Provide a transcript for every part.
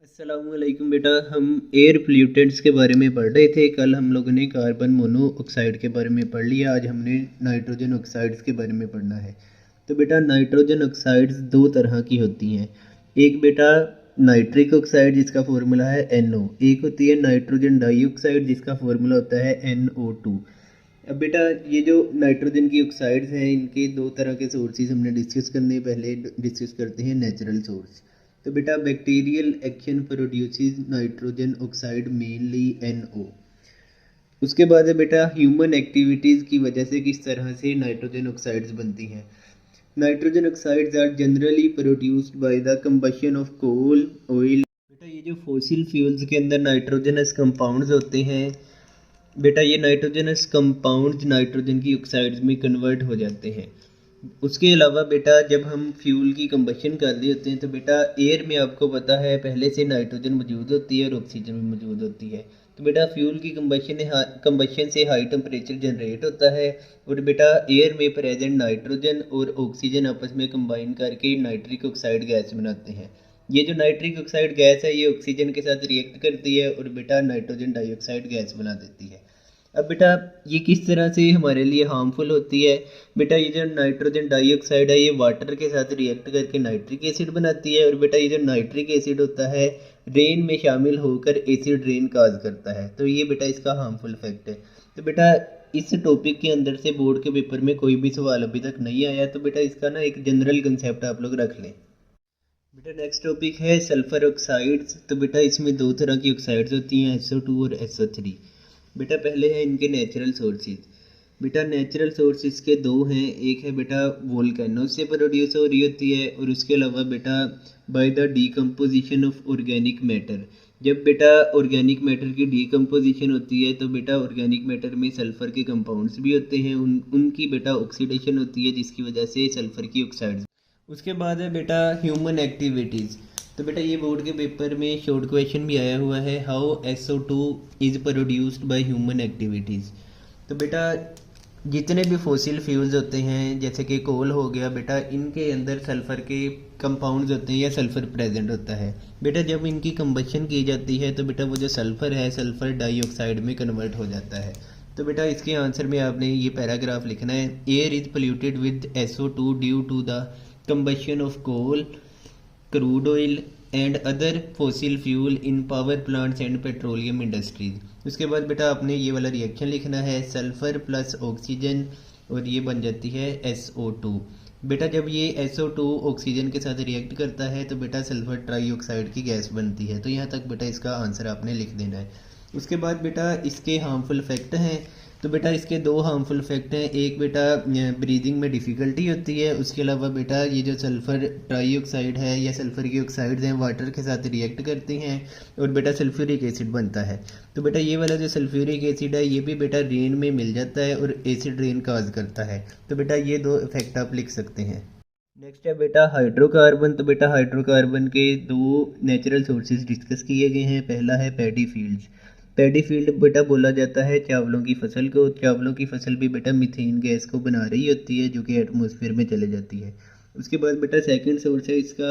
अस्सलामुअलैकुम बेटा, हम एयर पोल्यूटेंट्स के बारे में पढ़ रहे थे। कल हम लोगों ने कार्बन मोनोऑक्साइड के बारे में पढ़ लिया। आज हमने नाइट्रोजन ऑक्साइड्स के बारे में पढ़ना है। तो बेटा नाइट्रोजन ऑक्साइड्स दो तरह की होती हैं। एक बेटा नाइट्रिक ऑक्साइड जिसका फार्मूला है NO, एक होती है नाइट्रोजन डाइऑक्साइड जिसका फार्मूला होता है NO2। अब बेटा ये जो नाइट्रोजन की ऑक्साइड्स हैं इनके दो तरह के सोर्सेज हमने डिस्कस करने। पहले डिस्कस करते हैं नेचुरल सोर्स। तो बेटा bacterial action produces nitrogen oxide mainly NO। उसके बाद है बेटा ह्यूमन एक्टिविटीज़ की वजह से किस तरह से नाइट्रोजन ऑक्साइड्स बनती हैं। Nitrogen oxides are generally produced by the combustion of coal oil. बेटा ये जो फॉसिल फ्यूल्स के अंदर नाइट्रोजनस कंपाउंड्स होते हैं, बेटा ये नाइट्रोजनस कंपाउंड्स नाइट्रोजन की ऑक्साइड्स में कन्वर्ट हो जाते हैं। उसके अलावा बेटा जब हम फ्यूल की कंबशन कर रहे होते हैं तो बेटा एयर में आपको पता है पहले से नाइट्रोजन मौजूद होती है और ऑक्सीजन भी मौजूद होती है। तो बेटा फ्यूल की कंबशन से हाई टेम्परेचर जनरेट होता है और बेटा एयर में प्रेजेंट नाइट्रोजन और ऑक्सीजन आपस में कंबाइन करके नाइट्रिक ऑक्साइड गैस बनाते हैं। ये जो नाइट्रिक ऑक्साइड गैस है ये ऑक्सीजन के साथ रिएक्ट करती है और बेटा नाइट्रोजन डाइऑक्साइड गैस बना देती है। अब बेटा ये किस तरह से हमारे लिए हार्मफुल होती है। बेटा ये जो नाइट्रोजन डाइऑक्साइड है ये वाटर के साथ रिएक्ट करके नाइट्रिक एसिड बनाती है और बेटा ये जो नाइट्रिक एसिड होता है रेन में शामिल होकर एसिड रेन काज करता है। तो ये बेटा इसका हार्मफुल इफेक्ट है। तो बेटा इस टॉपिक के अंदर से बोर्ड के पेपर में कोई भी सवाल अभी तक नहीं आया, तो बेटा इसका ना एक जनरल कंसेप्ट आप लोग रख लें। बेटा नेक्स्ट टॉपिक है सल्फर ऑक्साइड्स। तो बेटा इसमें दो तरह की ऑक्साइड्स होती हैं, SO2 और SO3। बेटा पहले है इनके नेचुरल सोर्सेज। बेटा नेचुरल सोर्सेज के दो हैं, एक है बेटा वोल्केनो से प्रोड्यूस हो रही होती है और उसके अलावा बेटा by the decomposition of organic matter. जब बेटा ऑर्गेनिक मैटर की डीकम्पोजिशन होती है तो बेटा ऑर्गेनिक मैटर में सल्फ़र के कंपाउंड्स भी होते हैं, उनकी बेटा ऑक्सीडेशन होती है जिसकी वजह से सल्फ़र की ऑक्साइड्स। उसके बाद है बेटा ह्यूमन एक्टिविटीज़। तो बेटा ये बोर्ड के पेपर में शॉर्ट क्वेश्चन भी आया हुआ है, how SO2 is produced by human activities. तो बेटा जितने भी फॉसिल फ्यूल्स होते हैं जैसे कि कोल हो गया, बेटा इनके अंदर सल्फ़र के कंपाउंड्स होते हैं या सल्फ़र प्रेजेंट होता है। बेटा जब इनकी कंबशन की जाती है तो बेटा वो जो सल्फ़र है सल्फ़र डाइऑक्साइड में कन्वर्ट हो जाता है। तो बेटा इसके आंसर में आपने ये पैराग्राफ लिखना है, air is polluted with SO2 due to the combustion of coal, crude oil and other fossil fuel in power plants and petroleum industries. उसके बाद बेटा आपने ये वाला रिएक्शन लिखना है, सल्फ़र प्लस ऑक्सीजन और ये बन जाती है SO2। बेटा जब ये SO2 ऑक्सीजन के साथ रिएक्ट करता है तो बेटा सल्फ़र ट्राईऑक्साइड की गैस बनती है। तो यहाँ तक बेटा इसका आंसर आपने लिख देना है। उसके बाद बेटा इसके हार्मफुल इफेक्ट हैं। तो बेटा इसके दो हार्मफुल इफेक्ट हैं, एक बेटा ब्रीदिंग में डिफ़िकल्टी होती है, उसके अलावा बेटा ये जो सल्फ़र ट्राईऑक्साइड है या सल्फ़र की ऑक्साइड्स हैं वाटर के साथ रिएक्ट करती हैं और बेटा सल्फ्यूरिक एसिड बनता है। तो बेटा ये वाला जो सल्फ्यूरिक एसिड है ये भी बेटा रेन में मिल जाता है और एसिड रेन काज करता है। तो बेटा ये दो इफेक्ट आप लिख सकते हैं। नेक्स्ट है बेटा हाइड्रोकार्बन। तो बेटा हाइड्रोकार्बन के दो नेचुरल सोर्सेज डिस्कस किए गए हैं। पहला है पैडी फील्ड्स। पैडी फील्ड बेटा बोला जाता है चावलों की फसल को। चावलों की फसल भी बेटा मीथेन गैस को बना रही होती है जो कि एटमॉस्फेयर में चले जाती है। उसके बाद बेटा सेकंड सोर्स है इसका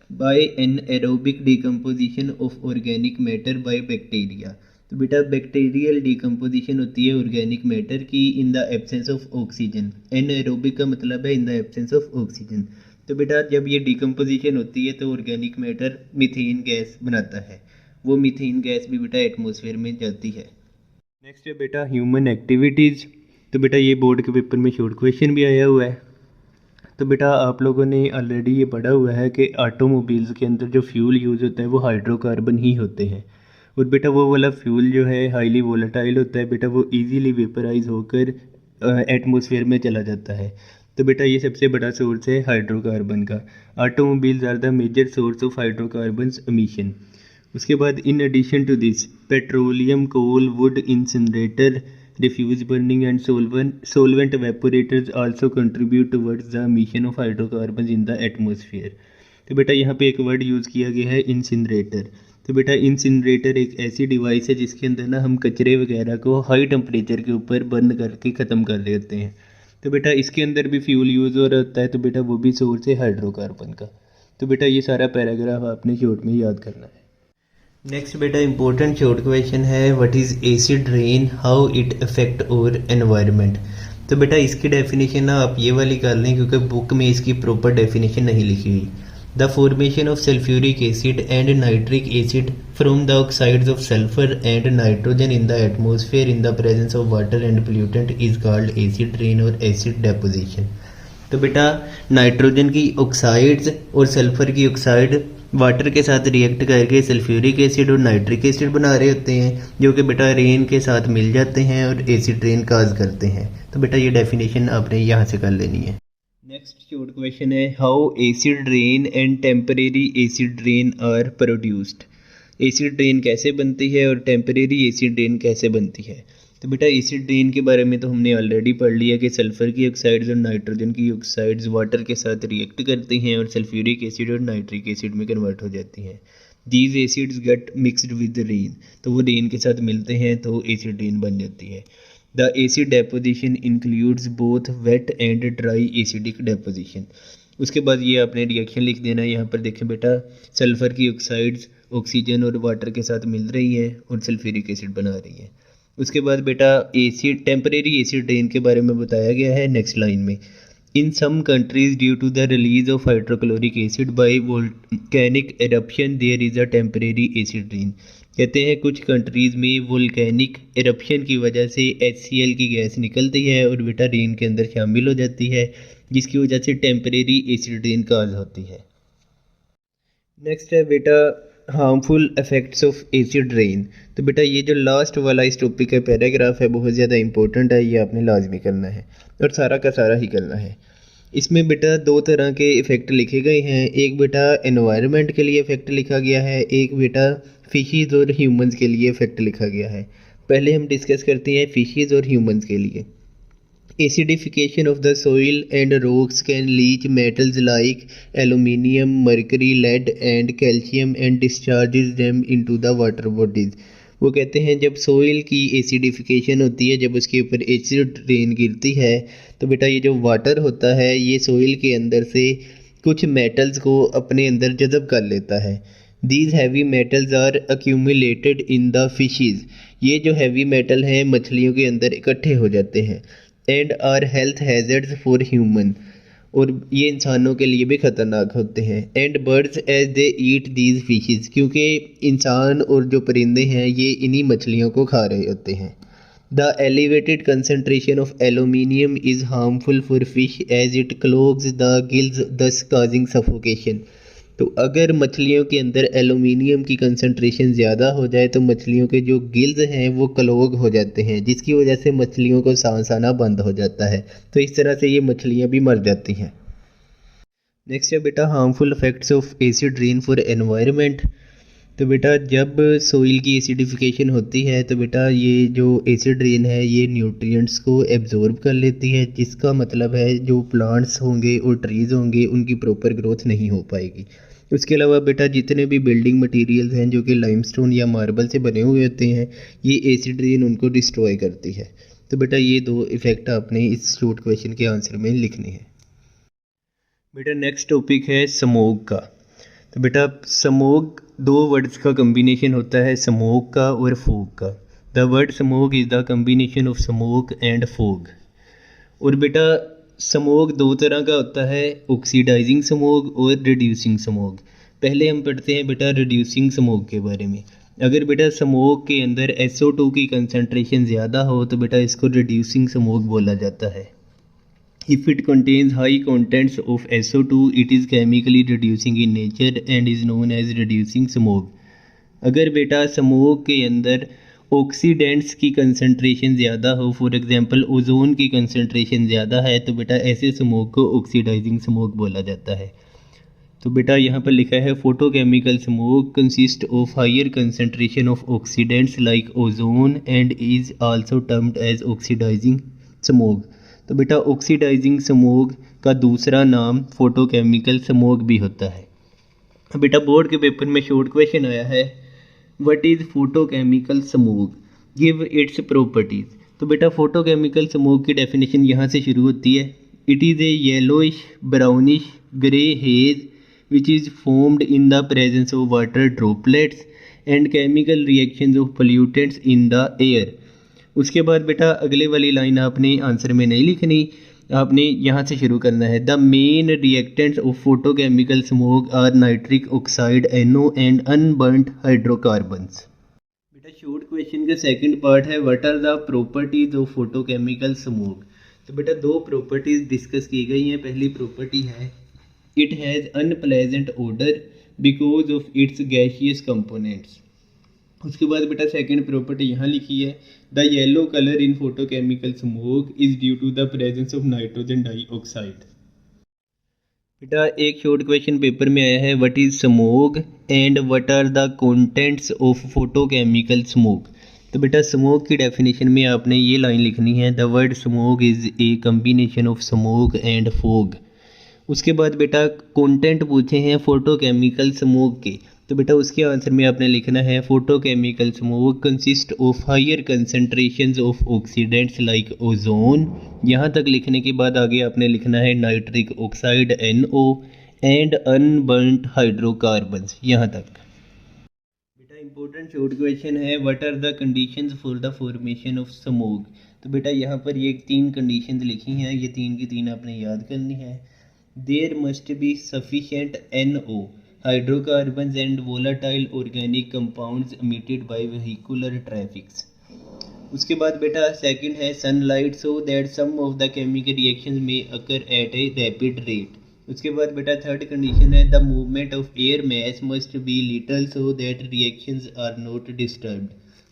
by anaerobic decomposition of organic matter by bacteria. तो बेटा बैक्टीरियल डिकम्पोजिशन होती है ऑर्गेनिक मैटर की in the absence of oxygen. Anaerobic का मतलब है in the absence of oxygen. तो बेटा जब ये डिकम्पोजिशन होती है तो ऑर्गेनिक मैटर मीथेन गैस बनाता है, वो मीथेन गैस भी बेटा एटमॉस्फेयर में जाती है। नेक्स्ट है बेटा ह्यूमन एक्टिविटीज़। तो बेटा ये बोर्ड के पेपर में शॉर्ट क्वेश्चन भी आया हुआ है। तो बेटा आप लोगों ने ऑलरेडी ये पढ़ा हुआ है कि ऑटोमोबाइल्स के अंदर जो फ्यूल यूज़ होता है वो हाइड्रोकार्बन ही होते हैं और बेटा वो वाला फ्यूल जो है हाईली वोलेटाइल होता है, बेटा वो इजीली वेपराइज होकर एटमॉस्फेयर में चला जाता है। तो बेटा ये सबसे बड़ा सोर्स है हाइड्रोकार्बन का। Automobiles are the major source of hydrocarbons emission. उसके बाद in addition to this petroleum, coal, wood, incinerator, refuse burning and solvent evaporators also contribute towards the emission of hydrocarbons in the atmosphere। तो बेटा यहाँ पे एक word use किया गया है इंसिनरेटर। तो बेटा इंसिनरेटर एक ऐसी डिवाइस है जिसके अंदर ना हम कचरे वगैरह को हाई टेम्परेचर के ऊपर बर्न करके ख़त्म कर रहे होते हैं। तो बेटा इसके अंदर भी फ्यूल यूज़ हो रहा होता है, तो बेटा वो भी सोर्स है हाइड्रोकार्बन का। तो बेटा ये सारा पैराग्राफ आपने शॉर्ट में याद करना है। नेक्स्ट बेटा इंपॉर्टेंट शॉर्ट क्वेश्चन है, what is acid rain, how it affect और एनवायरनमेंट। तो बेटा इसकी डेफिनेशन ना आप ये वाली कर लें क्योंकि बुक में इसकी प्रॉपर डेफिनेशन नहीं लिखी हुई। The formation of sulphuric acid and nitric acid from the oxides of sulphur and nitrogen in the atmosphere in the presence of water and pollutant is called acid rain और acid deposition. तो बेटा nitrogen की oxides और sulphur की oxide water के साथ react करके sulphuric acid और नाइट्रिक एसिड बना रहे होते हैं, जो कि बेटा रेन के साथ मिल जाते हैं और एसिड रेन काज करते हैं। तो बेटा ये डेफिनेशन आपने यहाँ से कर लेनी है। नेक्स्ट शॉर्ट क्वेश्चन है, how acid rain and temporary acid rain are produced. Acid rain कैसे बनती है और टेम्परेरी एसिड रेन कैसे बनती है। तो बेटा एसिड रेन के बारे में तो हमने ऑलरेडी पढ़ लिया कि सल्फ़र की ऑक्साइड्स और नाइट्रोजन की ऑक्साइड्स वाटर के साथ रिएक्ट करती हैं और सल्फ्यूरिक एसिड और नाइट्रिक एसिड में कन्वर्ट हो जाती हैं। These acids get mixed with rain, तो वो रेन के साथ मिलते हैं तो एसिड रेन बन जाती है। The acid deposition includes both wet and dry acidic deposition. उसके बाद ये आपने रिएक्शन लिख देना है। यहाँ पर देखें बेटा, सल्फ़र की ऑक्साइड्स ऑक्सीजन और वाटर के साथ मिल रही है और सल्फ्यूरिक एसिड बना रही है। उसके बाद बेटा एसिड टेम्परेरी एसिड रेन के बारे में बताया गया है नेक्स्ट लाइन में। In some countries due to the release of hydrochloric acid by volcanic eruption there is a temporary acid rain. कहते हैं कुछ कंट्रीज़ में वोल्केनिक एरप्शन की वजह से HCl की गैस निकलती है और बेटा रेन के अंदर शामिल हो जाती है, जिसकी वजह से टेम्परेरी एसिड रेन काज होती है। नेक्स्ट है बेटा harmful effects of acid rain. तो बेटा ये जो लास्ट वाला इस टॉपिक का पैराग्राफ है बहुत ज़्यादा इंपॉर्टेंट है, ये आपने लाजमी करना है और सारा का सारा ही करना है। इसमें बेटा दो तरह के इफ़ेक्ट लिखे गए हैं, एक बेटा एनवायरनमेंट के लिए इफ़ेक्ट लिखा गया है, एक बेटा फिशीज़ और ह्यूमंस के लिए इफ़ेक्ट लिखा गया है। पहले हम डिस्कस करते हैं फिशीज़ और ह्यूमंस के लिए। Acidification of the soil and rocks can leach metals like aluminium, mercury, lead and calcium and discharges them into the water bodies। वो कहते हैं जब सोइल की एसिडिफिकेशन होती है, जब उसके ऊपर एसिड रेन गिरती है, तो बेटा ये जो वाटर होता है ये सोइल के अंदर से कुछ मेटल्स को अपने अंदर जज़ब कर लेता है। These heavy metals are accumulated in the fishes. ये जो हैवी मेटल हैं मछलियों के अंदर इकट्ठे हो जाते हैं। And are health hazards for human, और ये इंसानों के लिए भी ख़तरनाक होते हैं। And birds as they eat these fishes, क्योंकि इंसान और जो परिंदे हैं ये इन्हीं मछलियों को खा रहे होते हैं। The elevated concentration of aluminium is harmful for fish as it clogs the gills thus causing suffocation. तो अगर मछलियों के अंदर एलुमिनियम की कंसंट्रेशन ज़्यादा हो जाए तो मछलियों के जो गिल्स हैं वो क्लोग हो जाते हैं, जिसकी वजह से मछलियों को सांस आना बंद हो जाता है। तो इस तरह से ये मछलियाँ भी मर जाती हैं। नेक्स्ट है बेटा harmful effects of acid rain for environment. तो बेटा जब सोइल की एसिडिफिकेशन होती है तो बेटा ये जो एसिड रेन है ये न्यूट्रिएंट्स को एब्जॉर्ब कर लेती है, जिसका मतलब है जो प्लांट्स होंगे और ट्रीज़ होंगे उनकी प्रॉपर ग्रोथ नहीं हो पाएगी। उसके अलावा बेटा जितने भी बिल्डिंग मटेरियल्स हैं जो कि लाइमस्टोन या मार्बल से बने हुए होते हैं, ये एसिड रेन उनको डिस्ट्रॉय करती है। तो बेटा ये दो इफ़ेक्ट आपने इस शॉर्ट क्वेश्चन के आंसर में लिखने हैं। बेटा नेक्स्ट टॉपिक है स्मोक का। तो बेटा स्मोक दो वर्ड्स का कम्बिनेशन होता है, स्मोक का और फोग का। The word smoke is the combination of smoke and fog. और बेटा स्मोक दो तरह का होता है, ऑक्सीडाइजिंग स्मोक और रिड्यूसिंग स्मोक। पहले हम पढ़ते हैं बेटा रिड्यूसिंग स्मोक के बारे में। अगर बेटा स्मोक के अंदर SO2 की कंसंट्रेशन ज़्यादा हो तो बेटा इसको रिड्यूसिंग स्मोक बोला जाता है। If it contains high contents of SO2, it is chemically reducing in nature and is known as reducing smoke। अगर बेटा स्मोक के अंदर ऑक्सीडेंट्स की कंसंट्रेशन ज़्यादा हो, फॉर एग्जांपल ओजोन की कंसंट्रेशन ज़्यादा है, तो बेटा ऐसे स्मोक को ऑक्सीडाइजिंग स्मोक बोला जाता है। तो बेटा यहाँ पर लिखा है photochemical smoke consist of higher concentration of oxidants like ozone and is also termed as oxidising smoke. तो बेटा ऑक्सीडाइजिंग स्मोक का दूसरा नाम फोटोकेमिकल स्मोक भी होता है। बेटा बोर्ड के पेपर में शॉर्ट क्वेश्चन आया है, what is photochemical smoke, give its properties. तो बेटा फोटोकेमिकल स्मोक की डेफिनेशन यहाँ से शुरू होती है। It is a yellowish brownish grey hedge which is formed in the presence of water droplets and chemical reactions of pollutants in the air. उसके बाद बेटा अगले वाली लाइन आपने आंसर में नहीं लिखनी, आपने यहाँ से शुरू करना है। The main reactants of photochemical smoke are nitric oxide NO and unburned hydrocarbons. बेटा शॉर्ट क्वेश्चन का सेकंड पार्ट है what are the properties of photochemical smoke. तो बेटा दो प्रॉपर्टीज डिस्कस की गई हैं। पहली प्रॉपर्टी है it has unpleasant odour because of its gaseous components. उसके बाद बेटा सेकंड प्रॉपर्टी यहाँ लिखी है the yellow colour in photochemical smoke is due to the presence of nitrogen dioxide. बेटा एक शॉर्ट क्वेश्चन पेपर में आया है what is smoke and what are the contents of photochemical smoke. तो बेटा स्मोक की डेफिनेशन में आपने ये लाइन लिखनी है the word smoke is a combination of smoke and fog. उसके बाद बेटा कंटेंट पूछे हैं फोटोकेमिकल स्मोक के, तो बेटा उसके आंसर में आपने लिखना है photochemical smoke consist of higher concentrations of oxidants like ozone. यहाँ तक लिखने के बाद आगे आपने लिखना है nitric oxide NO and unburned hydrocarbons. यहाँ तक बेटा इंपॉर्टेंट शॉर्ट क्वेश्चन है what are the conditions for the formation of smoke. तो बेटा यहाँ पर ये 3 कंडीशंस लिखी हैं, ये 3 की 3 आपने याद करनी है। There must be sufficient NO hydrocarbons and volatile organic compounds emitted by vehicular traffics। उसके बाद बेटा सेकंड है sunlight so that some of the chemical reactions में occur at a rapid rate. उसके बाद बेटा थर्ड कंडीशन है the movement of air mass must be little so that reactions are not disturbed.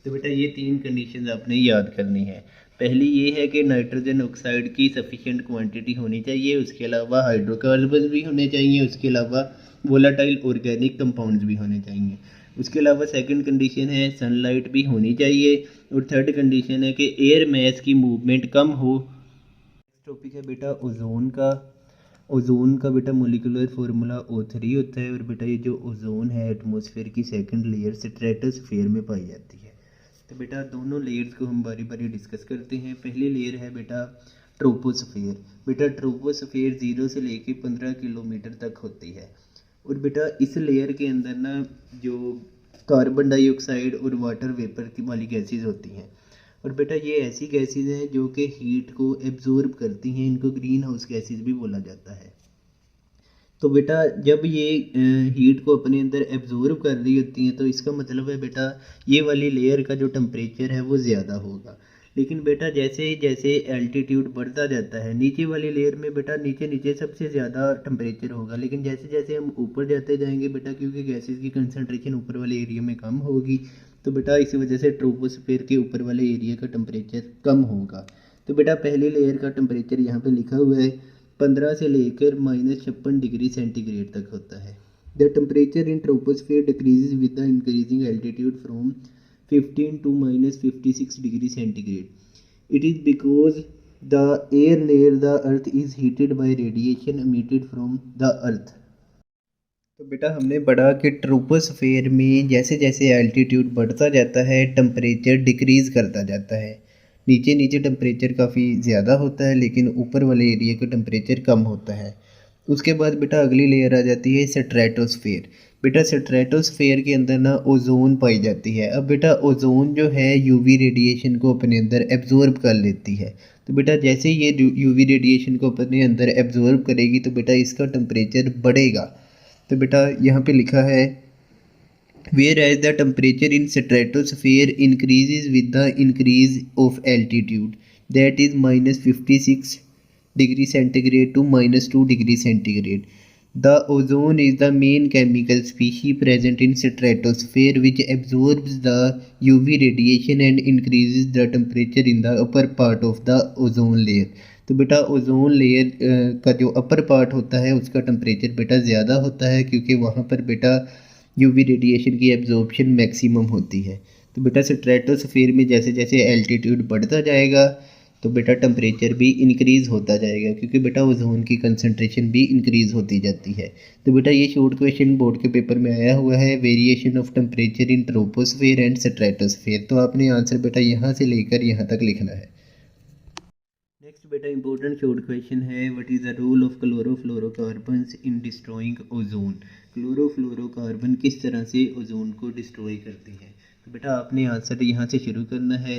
तो बेटा ये 3 कंडीशंस आपने याद करनी है। पहली ये है कि नाइट्रोजन ऑक्साइड की सफिशिएंट क्वांटिटी होनी चाहिए, उसके अलावा हाइड्रोकार्बन भी होने चाहिए, उसके अलावा वोलाटाइल ऑर्गेनिक कंपाउंड्स भी होने चाहिए। उसके अलावा सेकंड कंडीशन है सनलाइट भी होनी चाहिए और थर्ड कंडीशन है कि एयर मास की मूवमेंट कम हो। नेक्स्ट टॉपिक है बेटा ओजोन का। ओजोन का बेटा मोलिकुलर फार्मूला O3 होता है और बेटा ये जो ओजोन है एटमॉस्फेयर की सेकंड लेयर स्ट्रेटोस्फेयर में पाई जाती है। तो बेटा दोनों लेयर्स को हम बारी बारी डिस्कस करते हैं। पहली लेयर है बेटा ट्रोपोस्फेयर। बेटा ट्रोपोस्फेयर 0 से लेके 15 किलोमीटर तक होती है और बेटा इस लेयर के अंदर ना जो कार्बन डाइऑक्साइड और वाटर वेपर की वाली गैसेस होती हैं और बेटा ये ऐसी गैसेस हैं जो कि हीट को एब्जॉर्ब करती हैं, इनको ग्रीन हाउस गैसेस भी बोला जाता है। तो बेटा जब ये हीट को अपने अंदर एब्जॉर्ब कर रही होती हैं तो इसका मतलब है बेटा ये वाली लेयर का जो टेम्परेचर है वो ज़्यादा होगा। लेकिन बेटा जैसे जैसे एल्टीट्यूड बढ़ता जाता है नीचे वाली लेयर में बेटा नीचे नीचे सबसे ज़्यादा टेम्परेचर होगा, लेकिन जैसे जैसे हम ऊपर जाते जाएंगे बेटा क्योंकि गैसेस की कंसंट्रेशन ऊपर वाले एरिया में कम होगी तो बेटा इस वजह से ट्रोपोस्फेयर के ऊपर वाले एरिया का टेम्परेचर कम होगा। तो बेटा पहली लेयर का टेम्परेचर यहाँ पे लिखा हुआ है 15 से लेकर -56 डिग्री सेंटीग्रेड तक होता है। The temperature in troposphere decreases with the increasing altitude from 15 to -56 degree centigrade. It is because the air near the earth is heated by radiation emitted from the earth। तो बेटा हमने पढ़ा कि troposphere में जैसे जैसे एल्टीट्यूड बढ़ता जाता है टेम्परेचर डिक्रीज़ करता जाता है। नीचे नीचे टेम्परेचर काफ़ी ज़्यादा होता है लेकिन ऊपर वाले एरिया का टेम्परेचर कम होता है। उसके बाद बेटा अगली लेयर आ जाती है स्ट्रेटोस्फेयर। बेटा स्ट्रेटोस्फेयर के अंदर ना ओजोन पाई जाती है। अब बेटा ओजोन जो है यूवी रेडिएशन को अपने अंदर एब्जॉर्ब कर लेती है। तो बेटा जैसे ये यूवी रेडिएशन को अपने अंदर एब्जॉर्ब करेगी तो बेटा इसका टेम्परेचर बढ़ेगा। तो बेटा यहाँ पे लिखा है where as the temperature in stratosphere increases with the increase of altitude that is -56 degree centigrade to -2 degree centigrade. The ozone is the main chemical species present in stratosphere which absorbs the UV radiation and increases the temperature in the upper part of the ozone layer। तो बेटा ozone layer का जो upper part होता है उसका temperature बेटा ज़्यादा होता है क्योंकि वहाँ पर बेटा यूवी रेडिएशन की एब्जॉर्प्शन मैक्सिमम होती है। तो बेटा स्ट्रेटोस्फीयर में जैसे जैसे एल्टीट्यूड बढ़ता जाएगा तो बेटा टेम्परेचर भी इंक्रीज़ होता जाएगा क्योंकि बेटा ओजोन की कंसंट्रेशन भी इंक्रीज़ होती जाती है। तो बेटा ये शॉर्ट क्वेश्चन बोर्ड के पेपर में आया हुआ है variation of temperature in troposphere and stratosphere. तो आपने आंसर बेटा यहाँ से लेकर यहाँ तक लिखना है। नेक्स्ट बेटा इंपॉर्टेंट शॉर्ट क्वेश्चन है, what is the role of chlorofluorocarbons in destroying ozone. Chlorofluorocarbon किस तरह से ओजोन को डिस्ट्रॉय करते हैं। तो बेटा आपने आंसर यहाँ से शुरू करना है।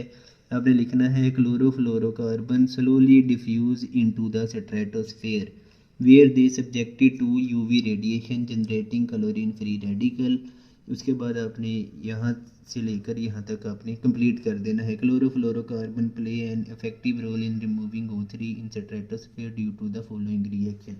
आपने लिखना है chlorofluorocarbon slowly diffuse into the stratosphere where they subjected to UV radiation generating chlorine free radical. उसके बाद आपने यहाँ से लेकर यहाँ तक आपने कंप्लीट कर देना है। Chlorofluorocarbon play an effective role in removing O3 in stratosphere due to the following reaction.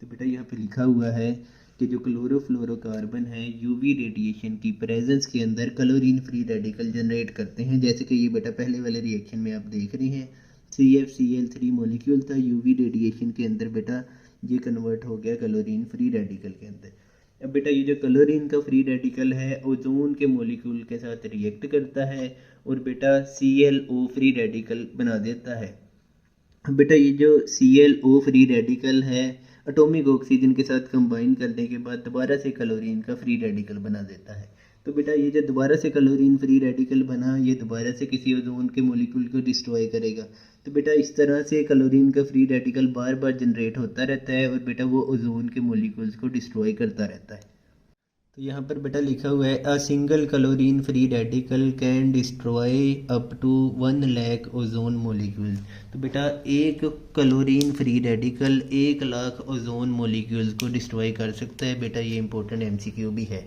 तो बेटा यहाँ पे लिखा हुआ है कि जो क्लोरोफ्लोरोकार्बन है यूवी रेडिएशन की प्रेजेंस के अंदर क्लोरीन फ्री रेडिकल जनरेट करते हैं। जैसे कि ये बेटा पहले वाले रिएक्शन में आप देख रहे हैं CFCl3 मॉलिक्यूल था यूवी रेडिएशन के अंदर, बेटा ये कन्वर्ट हो गया क्लोरीन फ्री रेडिकल के अंदर। अब बेटा ये जो क्लोरीन का फ्री रेडिकल है ओजोन के मॉलिक्यूल के साथ रिएक्ट करता है और बेटा ClO फ्री रेडिकल बना देता है। अब बेटा ये जो ClO फ्री रेडिकल है एटॉमिक ऑक्सीजन के साथ कंबाइन करने के बाद दोबारा से क्लोरीन का फ्री रेडिकल बना देता है। तो बेटा ये जो दोबारा से क्लोरीन फ्री रेडिकल बना ये दोबारा से किसी ओजोन के मॉलिक्यूल को डिस्ट्रॉय करेगा। तो बेटा इस तरह से क्लोरीन का फ्री रेडिकल बार बार जनरेट होता रहता है और बेटा वो ओजोन के मॉलिक्यूल्स को डिस्ट्रॉय करता रहता है। तो यहाँ पर बेटा लिखा हुआ है a single chlorine free radical can destroy up to 1 lakh ozone molecules. तो बेटा एक chlorine free radical 1 lakh ozone molecules को डिस्ट्रॉय कर सकता है। बेटा ये इंपॉर्टेंट MCQ भी है।